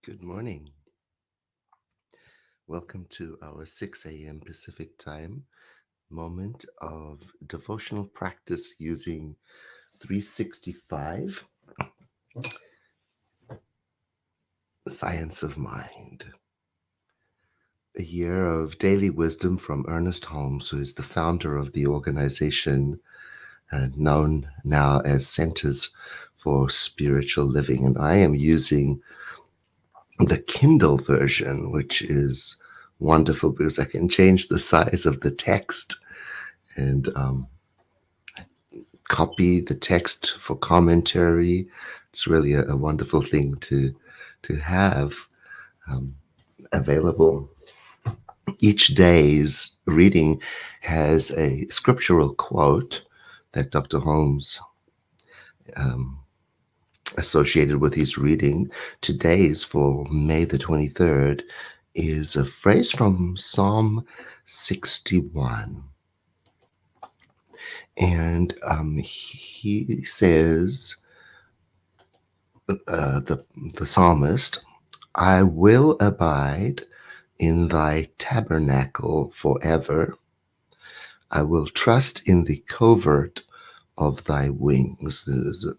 Good morning. Welcome to our 6 a.m. Pacific time moment of devotional practice using 365 Science of Mind. A year of daily wisdom from Ernest Holmes, who is the founder of the organization known now as Centers for Spiritual Living. And I am using the Kindle version, which is wonderful because I can change the size of the text and copy the text for commentary. It's really a wonderful thing to have available. Each day's reading has a scriptural quote that Dr. Holmes associated with his reading. Today's, for May the 23rd, is a phrase from Psalm 61. And he says, the psalmist, I will abide in thy tabernacle forever. I will trust in the covert of thy wings. This is an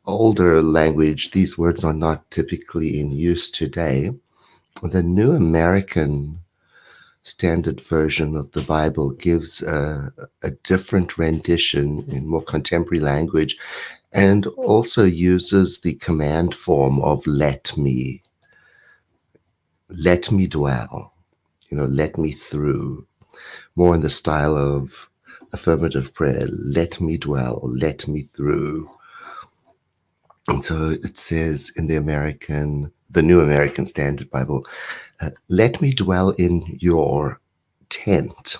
older language. These words are not typically in use today. The New American Standard Version of the Bible gives a different rendition in more contemporary language and also uses the command form of let me dwell, let me through, more in the style of affirmative prayer, let me dwell, let me through. And so it says in the New American Standard Bible, let me dwell in your tent,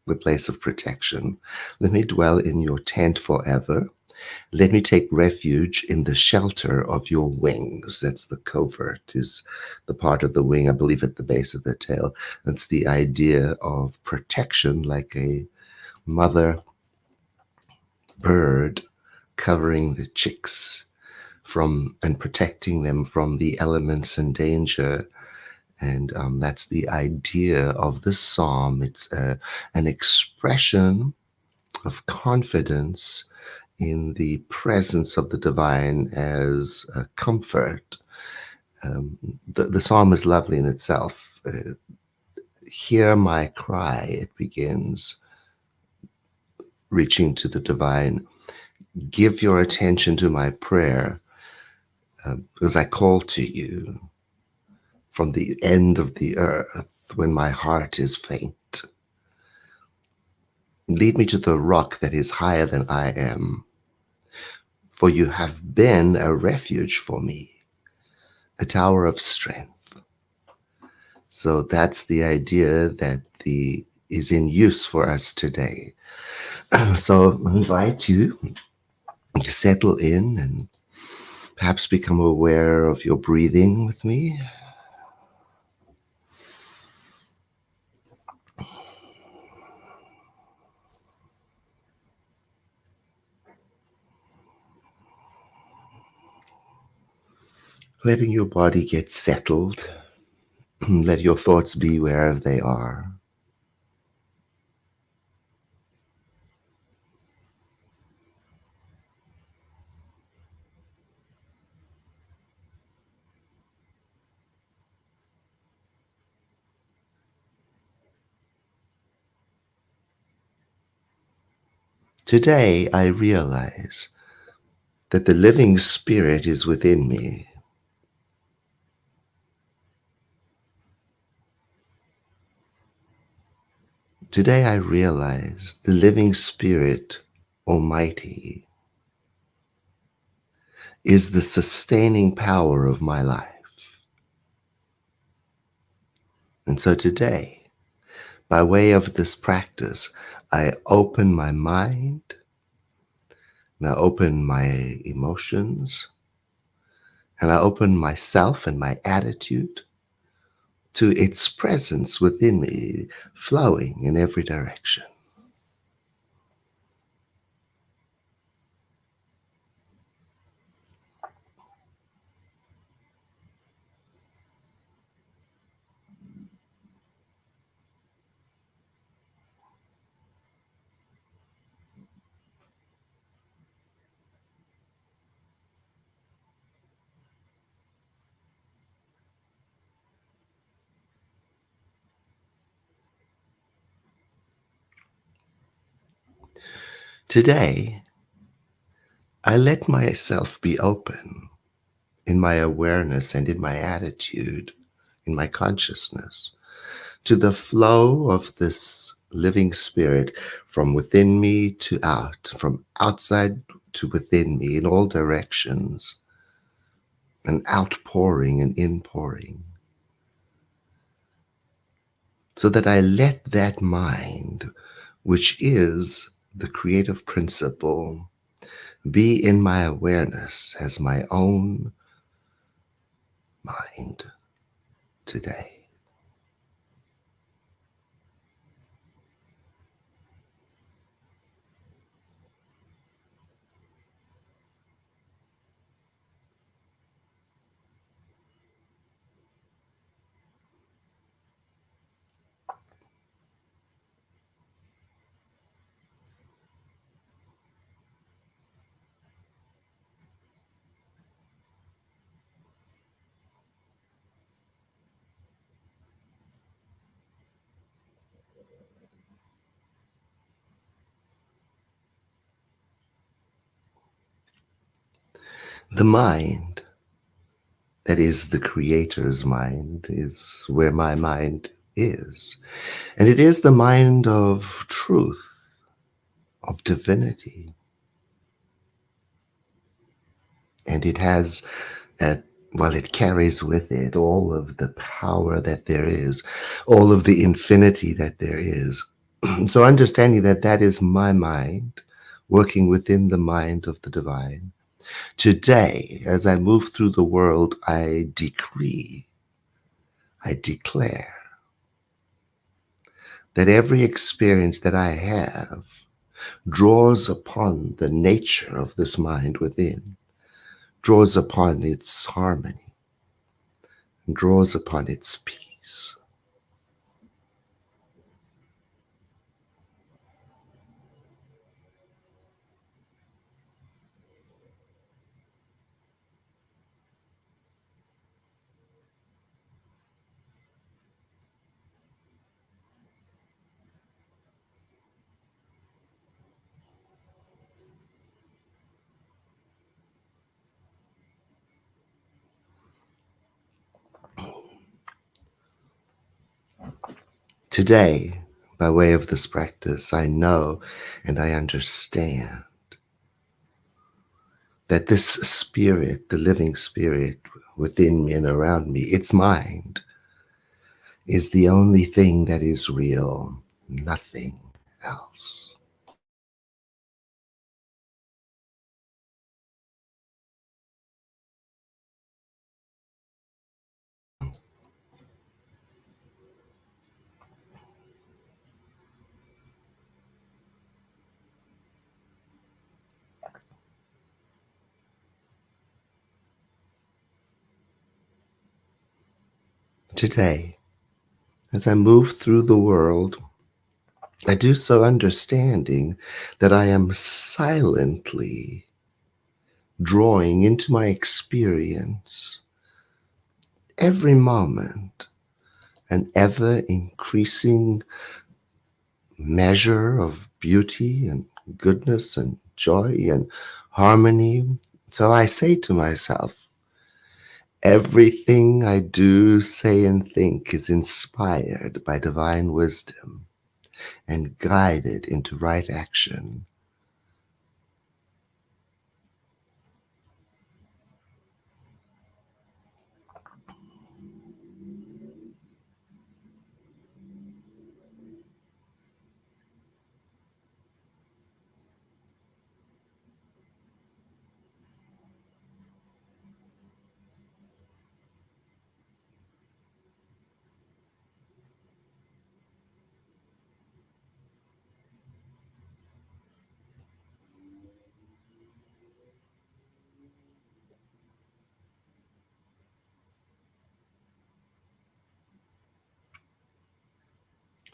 the place of protection. Let me dwell in your tent forever. Let me take refuge in the shelter of your wings. That's the covert, is the part of the wing, I believe, at the base of the tail. That's the idea of protection, like a mother bird covering the chicks from and protecting them from the elements and danger. And that's the idea of this psalm. It's an expression of confidence in the presence of the divine as a comfort. The psalm is lovely in itself. Hear my cry, it begins, reaching to the divine. Give your attention to my prayer, because I call to you from the end of the earth when my heart is faint. Lead me to the rock that is higher than I am, for you have been a refuge for me, a tower of strength. So that's the idea that is in use for us today. So I invite you to settle in and perhaps become aware of your breathing with me. Letting your body get settled. Let your thoughts be wherever they are. Today I realize that the living spirit is within me. Today I realize the living spirit, Almighty, is the sustaining power of my life. And so today, by way of this practice, I open my mind, and I open my emotions, and I open myself and my attitude to its presence within me, flowing in every direction. Today, I let myself be open in my awareness and in my attitude, in my consciousness, to the flow of this living spirit from within me to out, from outside to within me in all directions, an outpouring and inpouring, so that I let that mind, which is the creative principle, be in my awareness as my own mind today. The mind that is the creator's mind is where my mind is. And it is the mind of truth, of divinity. And it has, it carries with it all of the power that there is, all of the infinity that there is. So understanding that that is my mind, working within the mind of the divine. Today, as I move through the world, I decree, I declare that every experience that I have draws upon the nature of this mind within, draws upon its harmony, and draws upon its peace. Today, by way of this practice, I know and I understand that this spirit, the living spirit within me and around me, its mind, is the only thing that is real, nothing else. Today, as I move through the world, I do so understanding that I am silently drawing into my experience every moment an ever increasing measure of beauty and goodness and joy and harmony. So I say to myself, everything I do, say, and think is inspired by divine wisdom and guided into right action.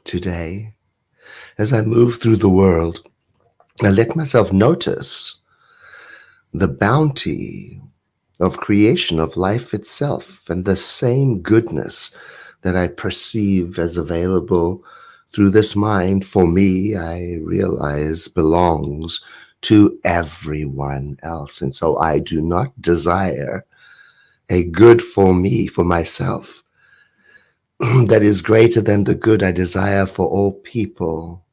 Today, as I move through the world, I let myself notice the bounty of creation, of life itself, and the same goodness that I perceive as available through this mind for me, I realize belongs to everyone else. And so I do not desire a good for me, for myself, that is greater than the good I desire for all people.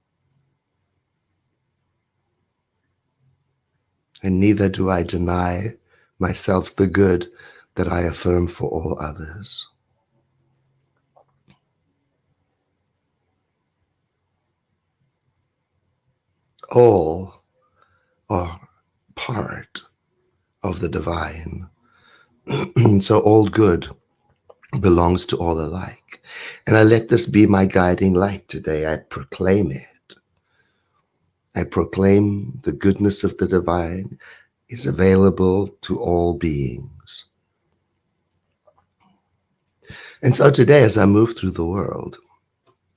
And neither do I deny myself the good that I affirm for all others. All are part of the divine. So all good belongs to all alike. And I let this be my guiding light today. I proclaim it. I proclaim the goodness of the divine is available to all beings. And so today, as I move through the world,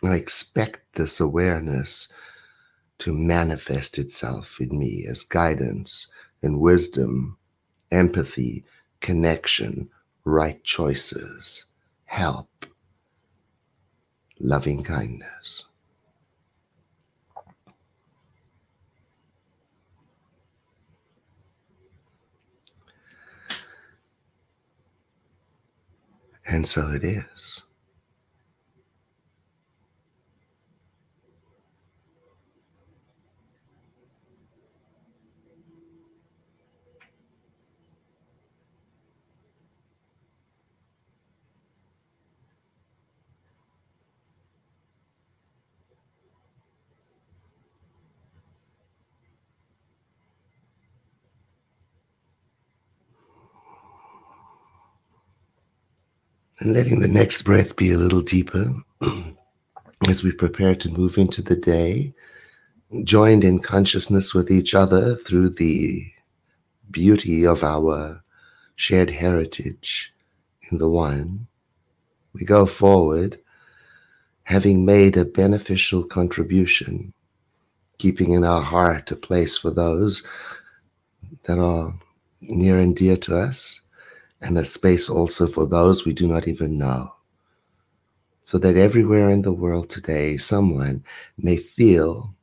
I expect this awareness to manifest itself in me as guidance and wisdom, empathy, connection, right choices, help, loving kindness. And so it is. And letting the next breath be a little deeper as we prepare to move into the day, joined in consciousness with each other through the beauty of our shared heritage in the one. We go forward having made a beneficial contribution, keeping in our heart a place for those that are near and dear to us, and a space also for those we do not even know, so that everywhere in the world today, someone may feel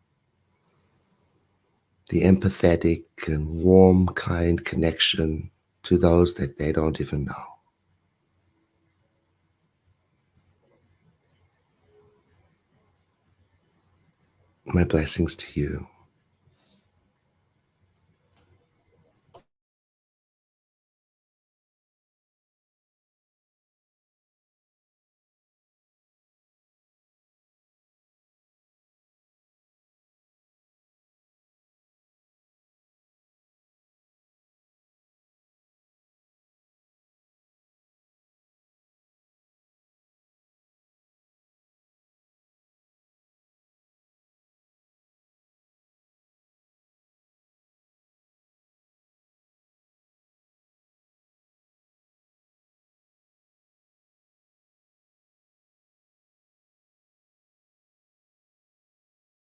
the empathetic and warm, kind connection to those that they don't even know. My blessings to you.